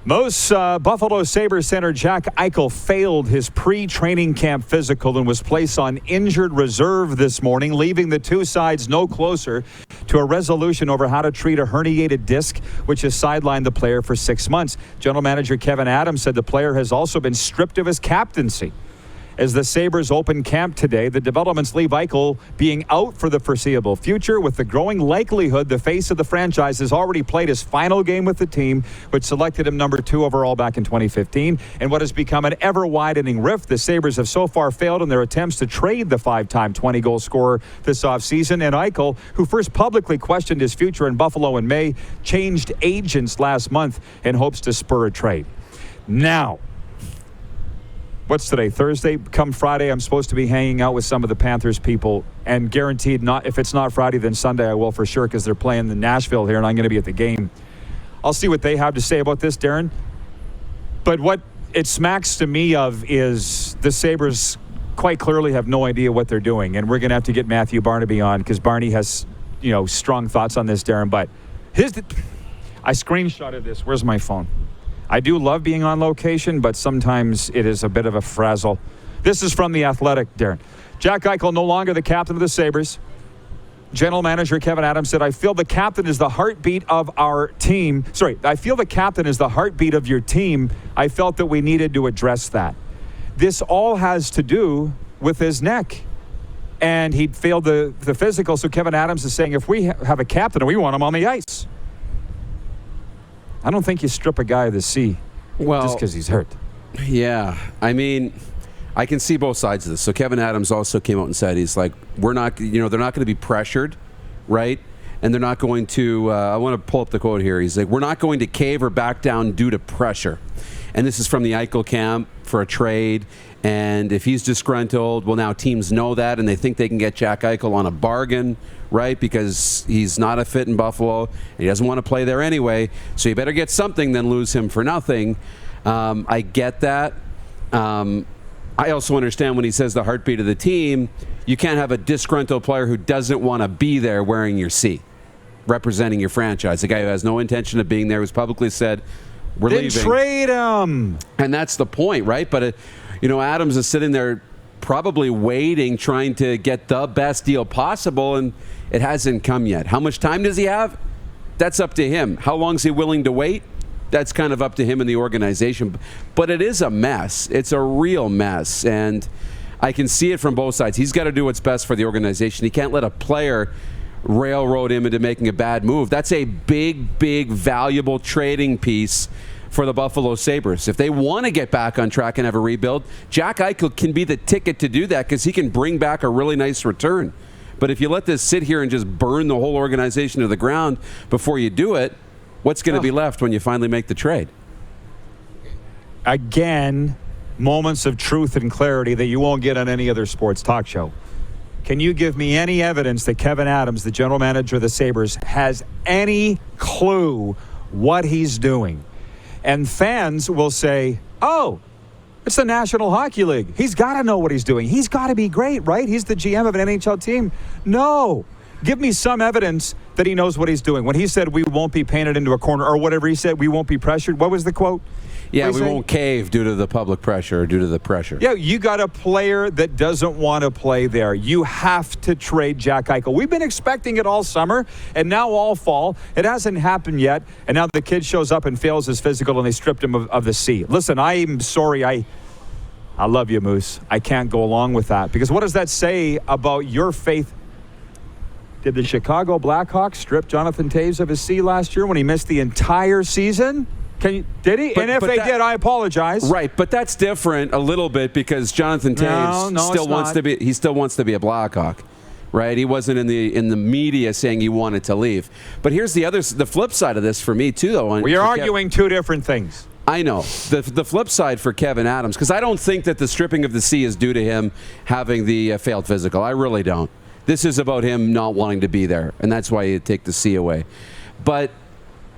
Most Buffalo Sabres center Jack Eichel failed his pre-training camp physical and was placed on injured reserve this morning, leaving the two sides no closer to a resolution over how to treat a herniated disc, which has sidelined the player for 6 months. General Manager Kevyn Adams said the player has also been stripped of his captaincy. As the Sabres open camp today, the developments leave Eichel being out for the foreseeable future, with the growing likelihood the face of the franchise has already played his final game with the team, which selected him number 2 overall back in 2015. And what has become an ever-widening rift, the Sabres have so far failed in their attempts to trade the 5-time 20-goal scorer this offseason. And Eichel, who first publicly questioned his future in Buffalo in May, changed agents last month in hopes to spur a trade. Now, what's today, Thursday? Come Friday, I'm supposed to be hanging out with some of the Panthers people, and guaranteed not, if it's not Friday, then Sunday I will for sure, because they're playing in Nashville here and I'm going to be at the game. I'll see what they have to say about this, Darren. But what it smacks to me of is the Sabres quite clearly have no idea what they're doing, and we're going to have to get Matthew Barnaby on, because Barney has, strong thoughts on this, Darren. But I screenshotted this. Where's my phone? I do love being on location, but sometimes it is a bit of a frazzle. This is from The Athletic, Darren. Jack Eichel no longer the captain of the Sabres. General Manager Kevyn Adams said, I feel the captain is the heartbeat of our team. I feel the captain is the heartbeat of your team. I felt that we needed to address that. This all has to do with his neck. And he failed the physical, so Kevyn Adams is saying, if we have a captain, we want him on the ice. I don't think you strip a guy of the C just because he's hurt. Yeah, I mean, I can see both sides of this. So Kevyn Adams also came out and said, he's like, we're not, they're not going to be pressured, right? And they're not going to, I want to pull up the quote here. He's like, we're not going to cave or back down due to pressure. And this is from the Eichel camp for a trade. And if he's disgruntled, well, now teams know that, and they think they can get Jack Eichel on a bargain, right? Because he's not a fit in Buffalo, and he doesn't want to play there anyway. So you better get something than lose him for nothing. I get that. I also understand when he says the heartbeat of the team, you can't have a disgruntled player who doesn't want to be there wearing your C, representing your franchise. A guy who has no intention of being there, who's publicly said, we're leaving. Then trade him. And that's the point, right? But, Adams is sitting there probably waiting, trying to get the best deal possible, and it hasn't come yet. How much time does he have? That's up to him. How long is he willing to wait? That's kind of up to him and the organization. But it is a mess. It's a real mess, and I can see it from both sides. He's got to do what's best for the organization. He can't let a player railroad him into making a bad move. That's a big, big, valuable trading piece for the Buffalo Sabres. If they want to get back on track and have a rebuild, Jack Eichel can be the ticket to do that, because he can bring back a really nice return. But if you let this sit here and just burn the whole organization to the ground before you do it, what's going to be left when you finally make the trade? Again, moments of truth and clarity that you won't get on any other sports talk show. Can you give me any evidence that Kevyn Adams, the general manager of the Sabres, has any clue what he's doing? And fans will say, oh, it's the National Hockey League. He's got to know what he's doing. He's got to be great, right? He's the GM of an NHL team. No. Give me some evidence that he knows what he's doing. When he said we won't be painted into a corner, or whatever he said, we won't be pressured. What was the quote? Yeah, we won't cave due to the public pressure or due to the pressure. Yeah, you got a player that doesn't want to play there. You have to trade Jack Eichel. We've been expecting it all summer and now all fall. It hasn't happened yet. And now the kid shows up and fails his physical and they stripped him of the C. Listen, I'm sorry. I love you, Moose. I can't go along with that. Because what does that say about your faith? Did the Chicago Blackhawks strip Jonathan Toews of his C last year when he missed the entire season? Did he? And if they did, I apologize. Right, but that's different a little bit, because Jonathan Toews still wants to be a Blackhawk, right? He wasn't in the media saying he wanted to leave. But here's the flip side of this for me too, though. We are arguing two different things. I know. The flip side for Kevyn Adams, because I don't think that the stripping of the C is due to him having the failed physical. I really don't. This is about him not wanting to be there, and that's why you take the C away. But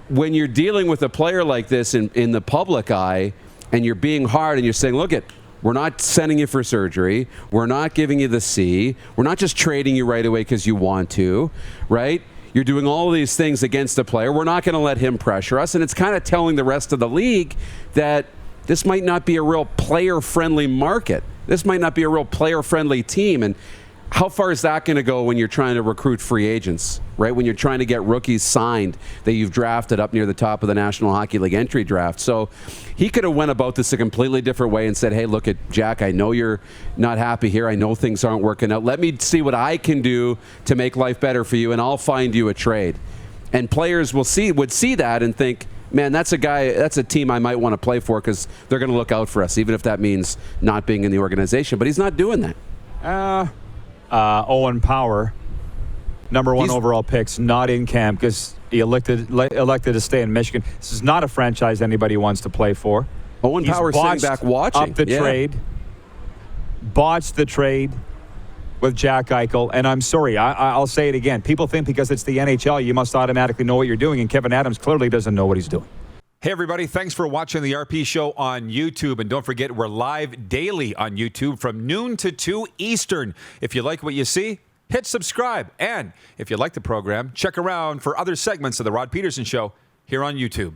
when you're dealing with a player like this in the public eye, and you're being hard and you're saying, look, we're not sending you for surgery, we're not giving you the C, we're not just trading you right away because you want to, right? You're doing all of these things against the player. We're not going to let him pressure us. And it's kind of telling the rest of the league that this might not be a real player-friendly market. This might not be a real player-friendly team. And how far is that going to go when you're trying to recruit free agents, right? When you're trying to get rookies signed that you've drafted up near the top of the National Hockey League entry draft. So he could have went about this a completely different way and said, hey, look at Jack, I know you're not happy here. I know things aren't working out. Let me see what I can do to make life better for you, and I'll find you a trade. And players would see that and think, man, that's a team I might want to play for because they're going to look out for us, even if that means not being in the organization. But he's not doing that. Owen Power, number one overall picks, not in camp because he elected to stay in Michigan. This is not a franchise anybody wants to play for. Owen Power sitting back watching. Up the trade, botched the trade with Jack Eichel. And I'm sorry, I'll say it again. People think because it's the NHL, you must automatically know what you're doing. And Kevyn Adams clearly doesn't know what he's doing. Hey, everybody. Thanks for watching the RP Show on YouTube. And don't forget, we're live daily on YouTube from noon to 2 Eastern. If you like what you see, hit subscribe. And if you like the program, check around for other segments of the Rod Pedersen Show here on YouTube.